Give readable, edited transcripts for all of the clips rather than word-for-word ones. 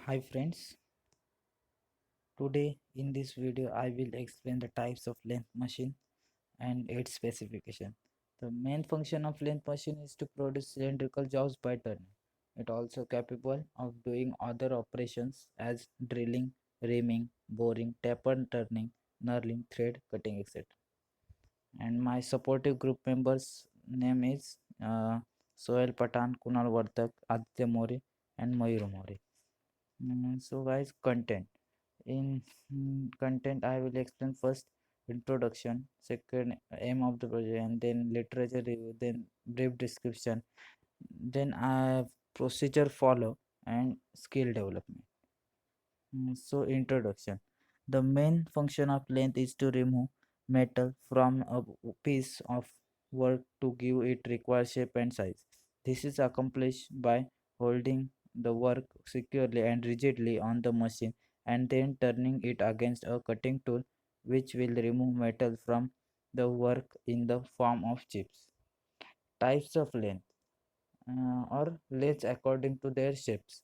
Hi friends, today in this video I will explain the types of length machine and its specification. The main function of length machine is to produce cylindrical jobs by turning. It also capable of doing other operations as drilling, reaming, boring, taper turning, knurling, thread cutting, etc. And my supportive group members name is Sohail Patan, Kunal Vartak, Aditya Mori and Mayur Mori. So guys, content. In content, I will explain first introduction, second aim of the project, and then literature review, then brief description, then I have procedure follow and skill development. So introduction. The main function of length is to remove metal from a piece of work to give it required shape and size. This is accomplished by holding the work securely and rigidly on the machine and then turning it against a cutting tool which will remove metal from the work in the form of chips. Types of length or lengths according to their shapes.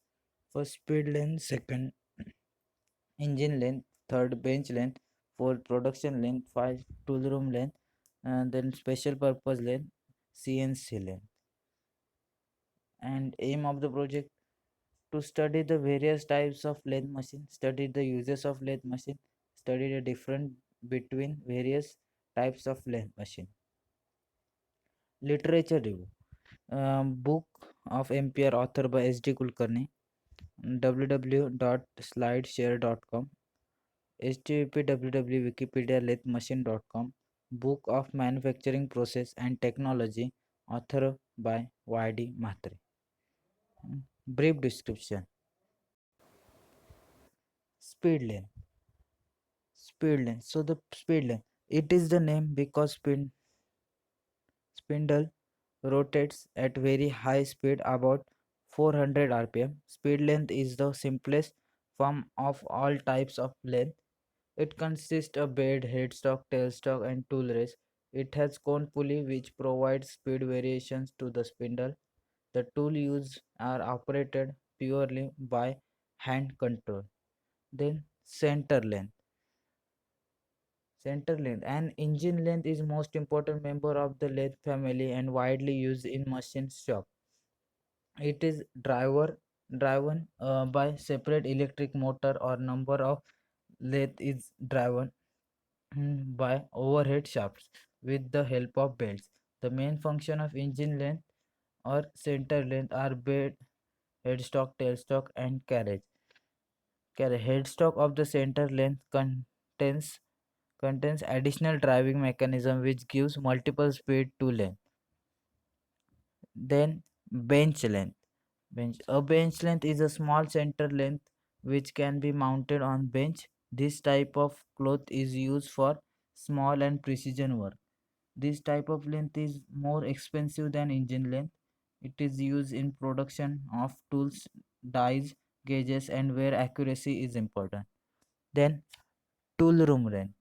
First speed length, second engine length, third bench length, fourth production length, five tool room length, and then special purpose length, CNC length. And aim of the project to study the various types of lathe machine, study the uses of lathe machine, study the difference between various types of lathe machine. Literature review. Book of Ampere author by S.D. Kulkarni, www.slideshare.com, http www.wikipedia Book of Manufacturing Process and Technology, author by Y.D. Mhatre. Brief description. Speed length. Speed length. So the speed length. It is the name because spindle rotates at very high speed about 400 rpm. Speed length is the simplest form of all types of length. It consists of bed, headstock, tailstock, and tool race. It has cone pulley which provides speed variations to the spindle. The tool used are operated purely by hand control. Then center length. Center length and engine length is most important member of the length family and widely used in machine shop. It is driven by separate electric motor or number of lathe is driven by overhead shafts with the help of belts. The main function of engine length or center length are bed, headstock, tailstock, and carriage. Headstock of the center length contains additional driving mechanism which gives multiple speed to length. Then bench length. A bench length is a small center length which can be mounted on bench. This type of cloth is used for small and precision work. This type of length is more expensive than engine length. It is used in production of tools, dies, gauges, and where accuracy is important. Then tool room length.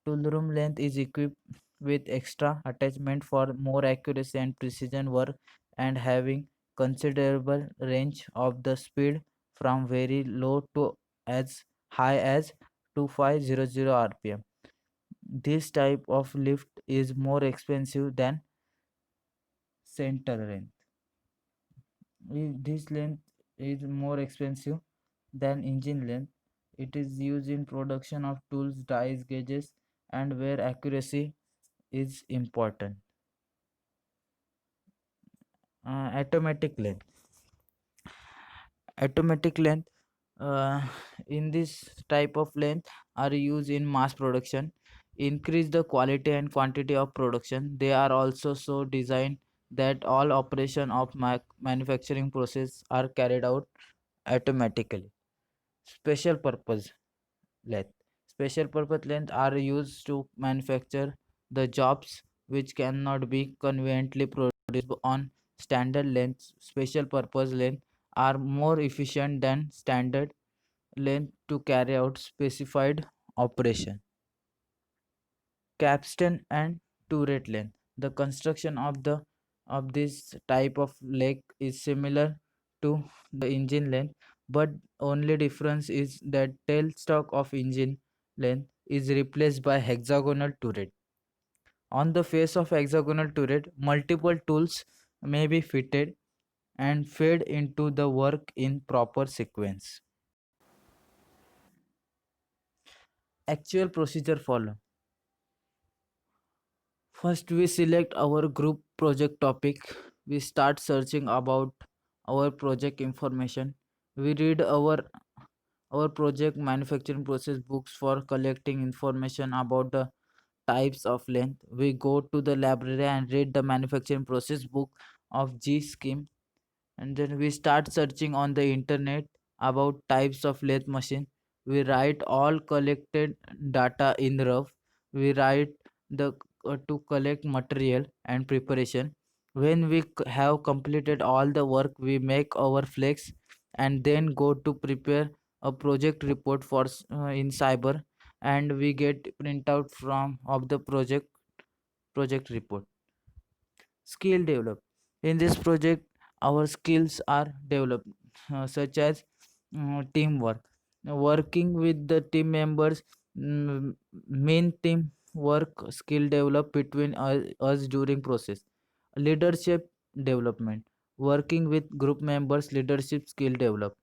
Tool room length is equipped with extra attachment for more accuracy and precision work and having considerable range of the speed from very low to as high as 2500 rpm. This type of lift is more expensive than center length. This length is more expensive than engine length. It is used in production of tools, dies, gauges, and where accuracy is important. Automatic length. Automatic length in this type of length are used in mass production. Increase the quality and quantity of production. They are also so designed that all operation of manufacturing process are carried out automatically. Special purpose length. Special purpose length are used to manufacture the jobs which cannot be conveniently produced on standard lengths. Special purpose length are more efficient than standard length to carry out specified operation. Capstan and turret length. The construction of this type of leg is similar to the engine length, but only difference is that tailstock of engine length is replaced by hexagonal turret. On the face of hexagonal turret, multiple tools may be fitted and fed into the work in proper sequence. Actual procedure follow. First, we select our group project topic. We start searching about our project information. We read our project manufacturing process books for collecting information about the types of length. We go to the library and read the manufacturing process book of G scheme, and then we start searching on the internet about types of lathe machine. We write all collected data in rough. We write the to collect material and preparation. When we have completed all the work, we make our flex and then go to prepare a project report for in cyber, and we get printout from of the project report. Skill develop. In this project, our skills are developed, such as teamwork. Working with the team members, main team work skill develop between us during process. Leadership development. Working with group members, leadership skill develop.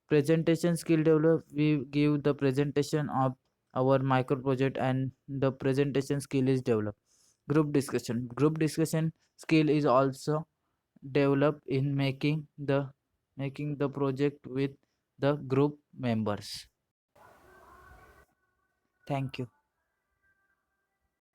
Presentation skill develop. We give the presentation of our micro project, and the presentation skill is developed. Group discussion skill is also developed in making the project with the group members. Thank you.